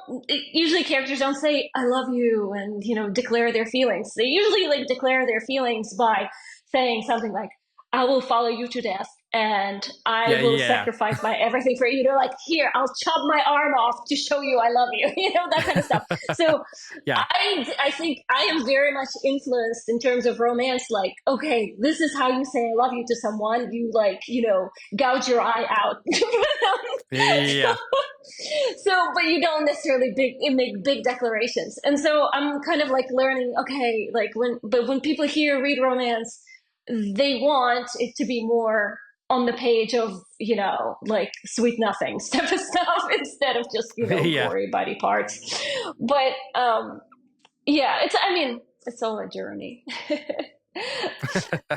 Usually, characters don't say "I love you" and declare their feelings. They usually like declare their feelings by saying something like, "I will follow you to death." And I will sacrifice my everything for you. Like, here, I'll chop my arm off to show you I love you. That kind of stuff. So yeah. I think I am very much influenced in terms of romance. Like, okay, this is how you say I love you to someone. You like, gouge your eye out. Yeah. So, but you don't necessarily make big declarations. And so I'm kind of like learning, okay, like when people read romance, they want it to be more on the page of, like sweet nothings type of stuff instead of just, gory body parts. But yeah, it's all a journey.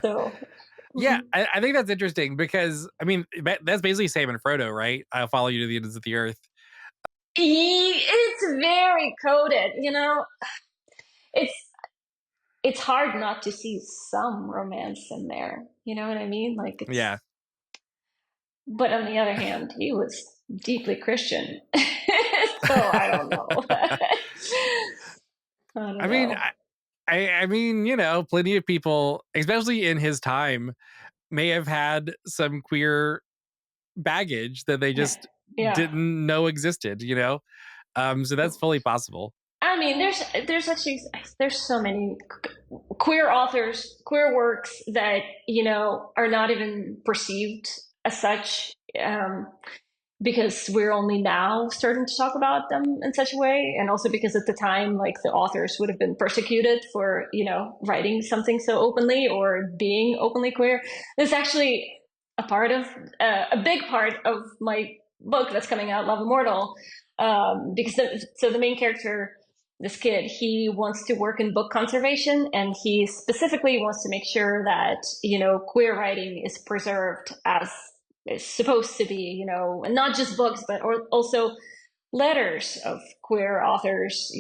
So yeah, I think that's interesting because that's basically Sam and Frodo, right? I'll follow you to the ends of the earth. It's very coded, it's hard not to see some romance in there. You know what I mean? Like yeah. But on the other hand, he was deeply Christian, so I don't know. I mean, plenty of people, especially in his time, may have had some queer baggage that they just didn't know existed. So that's fully possible. I mean, there's so many queer authors, queer works that are not even perceived as such, because we're only now starting to talk about them in such a way, and also because at the time, like the authors would have been persecuted for writing something so openly or being openly queer. There's actually a big part of my book that's coming out, Love Immortal, because the main character, this kid, he wants to work in book conservation, and he specifically wants to make sure that queer writing is preserved as it's supposed to be, and not just books, but also letters of queer authors,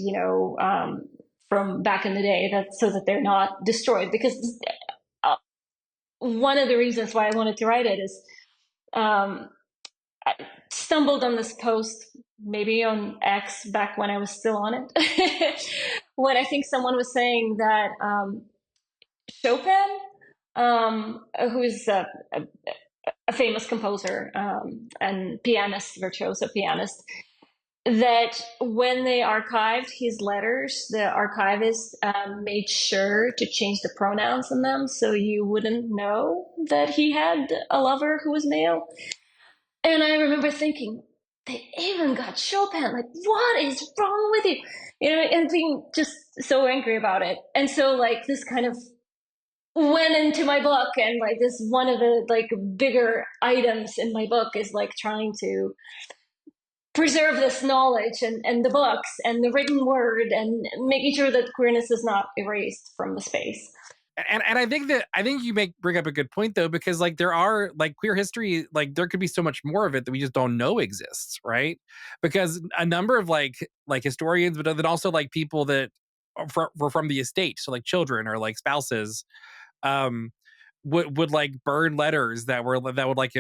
from back in the day, so that they're not destroyed. Because one of the reasons why I wanted to write it is, I stumbled on this post, maybe on X, back when I was still on it, when I think someone was saying that Chopin, who's a famous composer and pianist, virtuoso pianist, that when they archived his letters, the archivist made sure to change the pronouns in them so you wouldn't know that he had a lover who was male. And I remember thinking, they even got Chopin. Like, what is wrong with you? And being just so angry about it. And so, like, this kind of went into my book, and like this one of the like bigger items in my book is like trying to preserve this knowledge and the books and the written word, and making sure that queerness is not erased from the space. And I think you bring up a good point, though, because like there are like queer history, like there could be so much more of it that we just don't know exists, right? Because a number of like historians, but then also like people that were from the estate, so like children or like spouses, would like burn letters that would like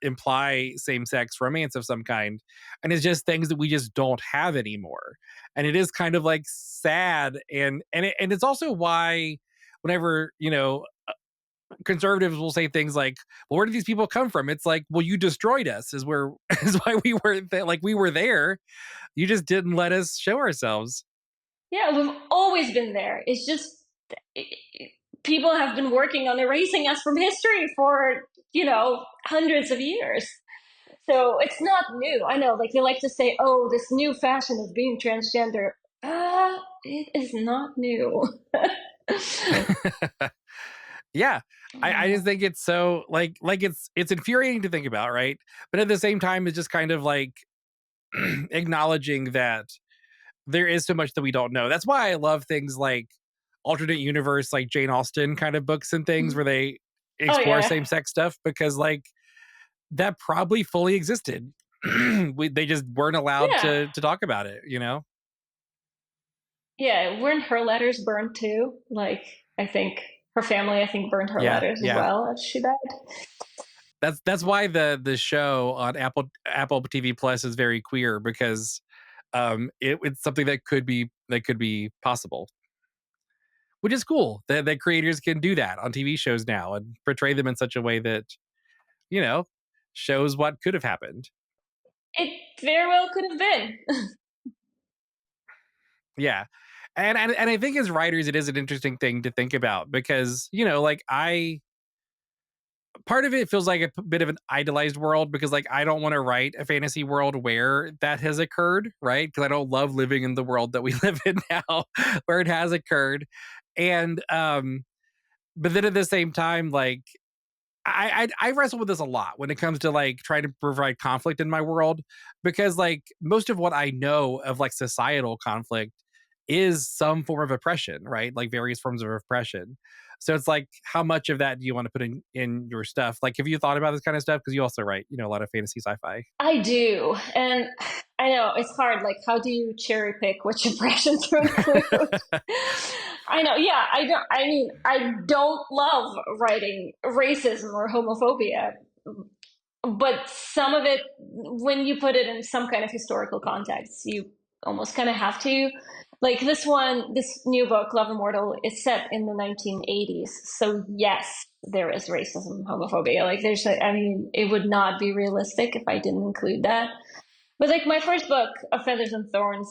imply same-sex romance of some kind, and it's just things that we just don't have anymore. And it is kind of like sad, and it's also why whenever conservatives will say things like, well, where did these people come from? It's like, well, you destroyed us is why we weren't like we were there, you just didn't let us show ourselves. Yeah, we've always been there. It's just people have been working on erasing us from history for hundreds of years. So it's not new. I know, like, you like to say, oh, this new fashion of being transgender. It is not new. Yeah. I Yeah. just think it's so like it's infuriating to think about, right? But at the same time, it's just kind of like acknowledging that there is so much that we don't know. That's why I love things like alternate universe, like Jane Austen kind of books and things Mhm. where they Oh explore yeah. same sex stuff because like that probably fully existed. They just weren't allowed Yeah. to talk about it, you know? Yeah. Weren't her letters burned too? Like, I think her family, I think, burned her Yeah, letters as yeah. well as she died. That's why the show on Apple TV Plus is very queer because it's something that could be possible, which is cool that creators can do that on TV shows now and portray them in such a way that you know shows what could have happened. It very well could have been. Yeah. And I think as writers, it is an interesting thing to think about because, like part of it feels like a bit of an idolized world because like I don't want to write a fantasy world where that has occurred, right? Because I don't love living in the world that we live in now where it has occurred. And but then at the same time, like I wrestle with this a lot when it comes to like trying to provide conflict in my world because like most of what I know of like societal conflict is some form of oppression, right? Like various forms of oppression. So it's like how much of that do you want to put in your stuff? Like have you thought about this kind of stuff because you also write, a lot of fantasy sci-fi. I do. And I know it's hard. Like, how do you cherry pick which impressions to include? I know. Yeah. I mean, I don't love writing racism or homophobia, but some of it, when you put it in some kind of historical context, you almost kind of have to. Like this new book, Love Immortal, is set in the 1980s. So yes, there is racism, homophobia. Like I mean, it would not be realistic if I didn't include that. But like my first book, Of Feathers and Thorns,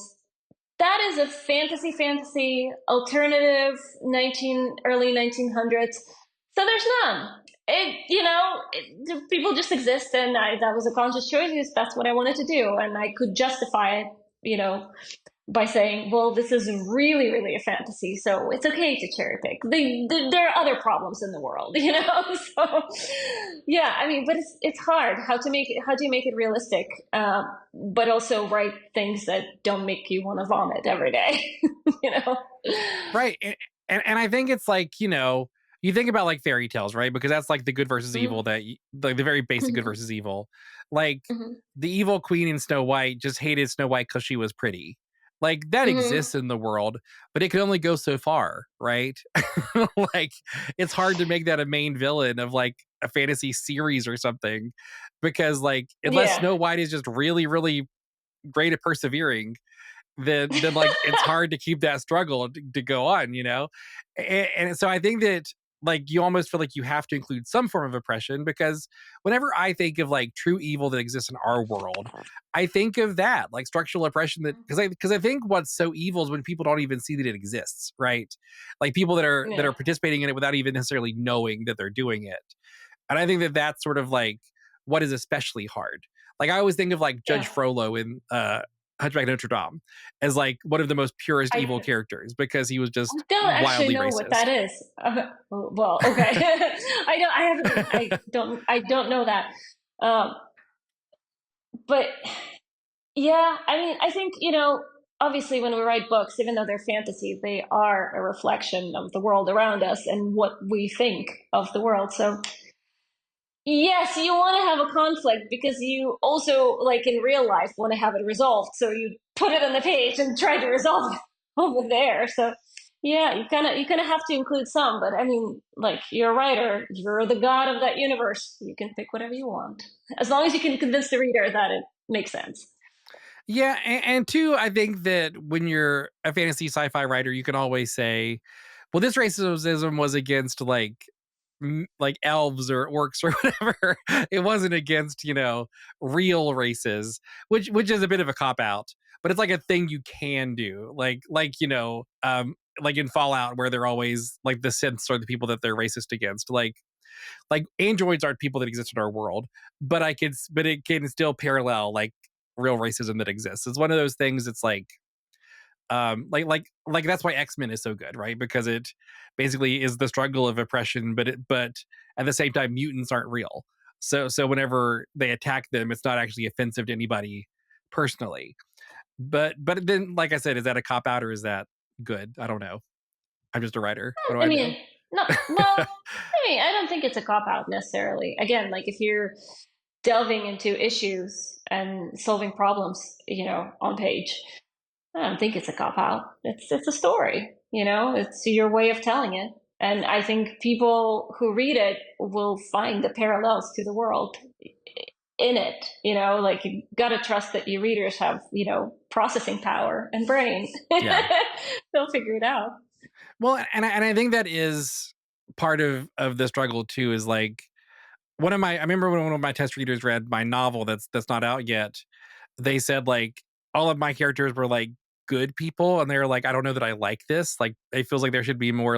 that is a fantasy alternative early 1900s. So there's none. People just exist, and that was a conscious choice. That's what I wanted to do, and I could justify it, you know, by saying, well, this is really, really a fantasy, so it's okay to cherry pick. There are other problems in the world, you know. So, yeah, I mean, but it's hard how do you make it realistic, but also write things that don't make you want to vomit every day, you know. Right. And I think it's like, you think about like fairy tales, right? Because that's like the good versus evil Mhm. like the very basic good Mhm. versus evil. Like Mhm. the evil queen in Snow White just hated Snow White because she was pretty. Like that Mhm. exists in the world, but it can only go so far, right? Like it's hard to make that a main villain of like a fantasy series or something because like unless Yeah. Snow White is just really, really great at persevering, then like it's hard to keep that struggle to go on, and so I think that like you almost feel like you have to include some form of oppression because whenever I think of like true evil that exists in our world, I think of that like structural oppression that because I think what's so evil is when people don't even see that it exists, right? Like people that are Yeah. participating in it without even necessarily knowing that they're doing it. And I think that that's sort of like what is especially hard. Like I always think of like Judge Yeah. Frollo in Hunchback of Notre Dame as like one of the most purest evil I characters because he was I just don't actually wildly know what that racist. is. Well, okay. I don't. I haven't. I don't. I don't know that. Um, but yeah, I mean, I think obviously, when we write books, even though they're fantasy, they are a reflection of the world around us and what we think of the world. So yes, you want to have a conflict because you also, like in real life, want to have it resolved. So you put it on the page and try to resolve it over there. So yeah, you kind of have to include some. But I mean, like you're a writer, you're the god of that universe. You can pick whatever you want, as long as you can convince the reader that it makes sense. Yeah, and two, I think that when you're a fantasy sci-fi writer, you can always say, "Well, this racism was against like elves or orcs or whatever. It wasn't against real races," which is a bit of a cop out. But it's like a thing you can do, like in Fallout where they're always like the synths are the people that they're racist against. Like androids aren't people that exist in our world, but it can still parallel like real racism that exists. It's one of those things. It's like Like that's why X-Men is so good, right? Because it basically is the struggle of oppression, but at the same time mutants aren't real. So whenever they attack them, it's not actually offensive to anybody personally. But then, like I said, is that a cop out or is that good? I don't know. I'm just a writer. What do I I know? mean, no, well, I mean, I don't think it's a cop out necessarily. Again, like if you're delving into issues and solving problems, on page, I don't think it's a cop out. It's a story, It's your way of telling it. And I think people who read it will find the parallels to the world in it, like you gotta trust that your readers have, processing power and brain. Yeah. They'll figure it out. Well, and I think that is part of the struggle too. Is like I remember when one of my test readers read my novel that's not out yet. They said like all of my characters were like good people, and they were like, I don't know that I like this. Like it feels like there should be more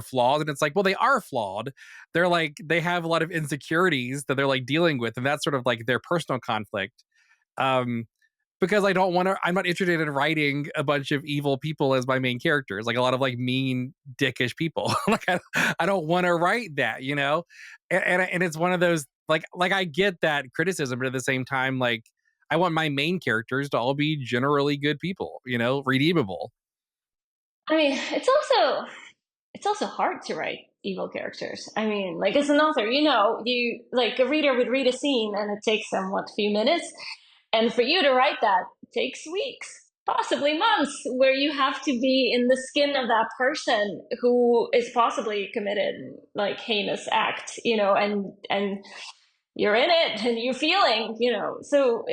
flaws, and it's like, well, they are flawed. They're like they have a lot of insecurities that they're like dealing with, and that's sort of like their personal conflict. Um, because I'm not interested in writing a bunch of evil people as my main characters, like a lot of like mean, dickish people. Like I don't want to write that, and it's one of those like I get that criticism, but at the same time, like I want my main characters to all be generally good people, redeemable. I mean, it's also hard to write evil characters. I mean, like as an author, you like a reader would read a scene and it takes them what, a few minutes, and for you to write that takes weeks, possibly months, where you have to be in the skin of that person who is possibly committed like heinous act, and you're in it and you're feeling, so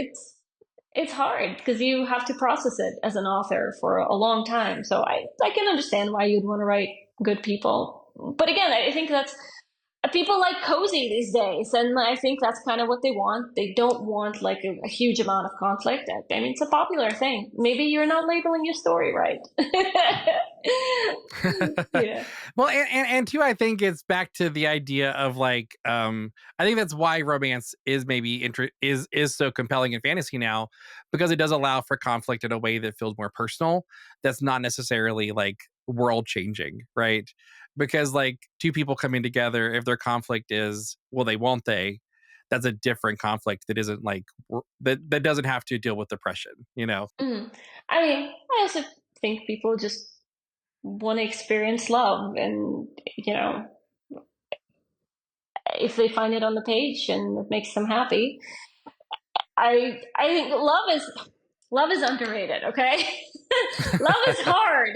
it's hard because you have to process it as an author for a long time. So I can understand why you'd want to write good people. But again, I think that's people like cozy these days, and I think that's kind of what they want. They don't want like a huge amount of conflict. I mean, it's a popular thing. Maybe you're not labeling your story right. Yeah. Well, and two, I think it's back to the idea of like, I think that's why romance is maybe is so compelling in fantasy now, because it does allow for conflict in a way that feels more personal. That's not necessarily like world changing, right? Because like two people coming together, if their conflict is, well, won't they? That's a different conflict that isn't like that doesn't have to deal with depression, Mm. I mean, I also think people just want to experience love, and if they find it on the page and it makes them happy, I think love is underrated. Okay. Love is hard.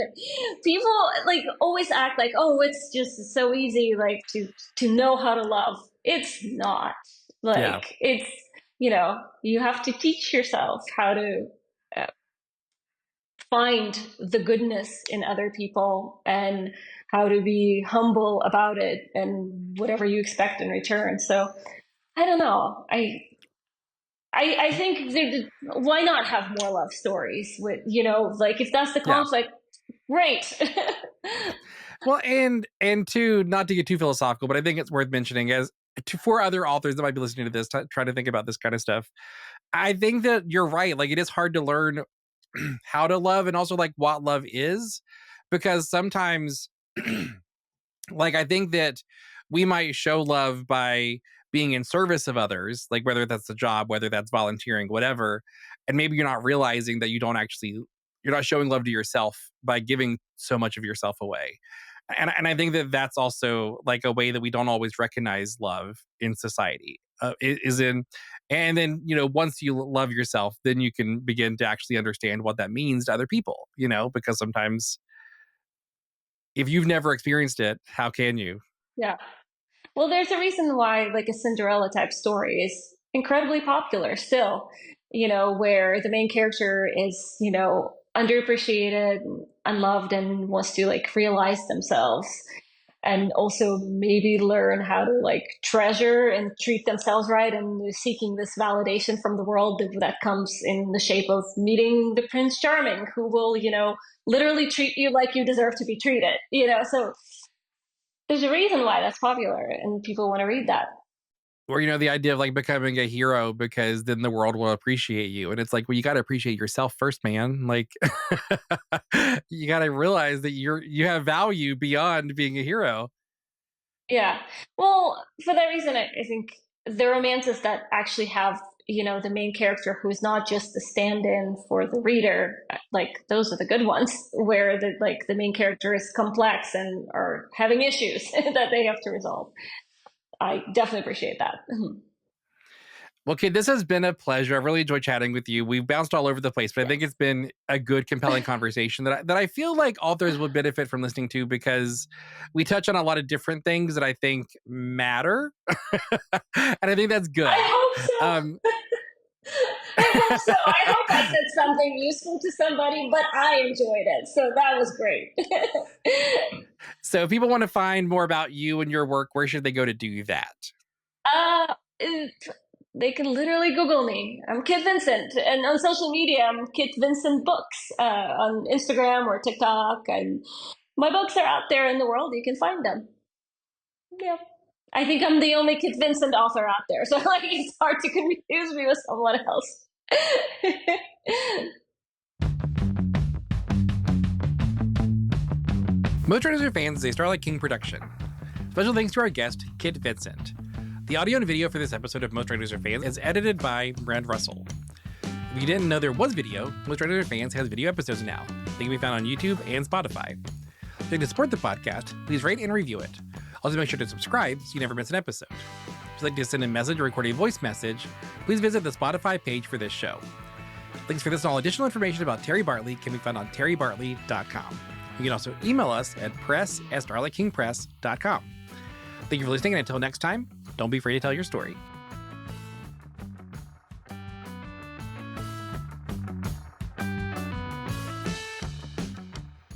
People like always act like, oh, it's just so easy like to know how to love. It's not. Yeah. Like it's, you have to teach yourself how to uh, find the goodness in other people, and how to be humble about it, and whatever you expect in return. So I don't know. I think why not have more love stories with, like if that's the Yeah. conflict, great. Well, and two, not to get too philosophical, but I think it's worth mentioning as for other authors that might be listening to this, try to think about this kind of stuff. I think that you're right. Like it is hard to learn how to love and also like what love is, because sometimes like I think that we might show love by being in service of others, like whether that's a job, whether that's volunteering, whatever, and maybe you're not realizing that you're not showing love to yourself by giving so much of yourself away. And I think that that's also like a way that we don't always recognize love in society, is in, and then once you love yourself, then you can begin to actually understand what that means to other people, because sometimes if you've never experienced it, how can you? Yeah. Well, there's a reason why like a Cinderella type story is incredibly popular still, where the main character is, underappreciated, unloved, and wants to like realize themselves, and also maybe learn how to like treasure and treat themselves right, and seeking this validation from the world that comes in the shape of meeting the Prince Charming, who will, literally treat you like you deserve to be treated, so there's a reason why that's popular and people want to read that. Or, the idea of like becoming a hero because then the world will appreciate you. And it's like, well, you got to appreciate yourself first, man. Like, you got to realize that you have value beyond being a hero. Yeah. Well, for that reason, I think the romances that actually have, the main character who's not just the stand-in for the reader, like those are the good ones, where the main character is complex and are having issues that they have to resolve. I definitely appreciate that. Well, Kid, this has been a pleasure. I really enjoyed chatting with you. We've bounced all over the place, but I think it's been a good, compelling conversation that I feel like authors would benefit from listening to because we touch on a lot of different things that I think matter. And I think that's good. I hope so. I hope so. I hope I said something useful to somebody, but I enjoyed it. So that was great. So if people want to find more about you and your work, where should they go to do that? Uh, they can literally Google me. I'm Kit Vincent. And on social media, I'm Kit Vincent Books on Instagram or TikTok. And my books are out there in the world. You can find them. Yeah. I think I'm the only Kit Vincent author out there. So like it's hard to confuse me with someone else. Most Writers Are Fans is a Starlight King production. Special thanks to our guest, Kit Vincent. The audio and video for this episode of Most Writers Are Fans is edited by Brad Russell. If you didn't know there was video, Most Writers Are Fans has video episodes now. They can be found on YouTube and Spotify. If you'd like to support the podcast, please rate and review it. Also make sure to subscribe so you never miss an episode. If you'd like to send a message or record a voice message, please visit the Spotify page for this show. Links for this and all additional information about Terry Bartley can be found on terrybartley.com. You can also email us at press@starlightkingpress.com. Thank you for listening, and until next time, don't be afraid to tell your story.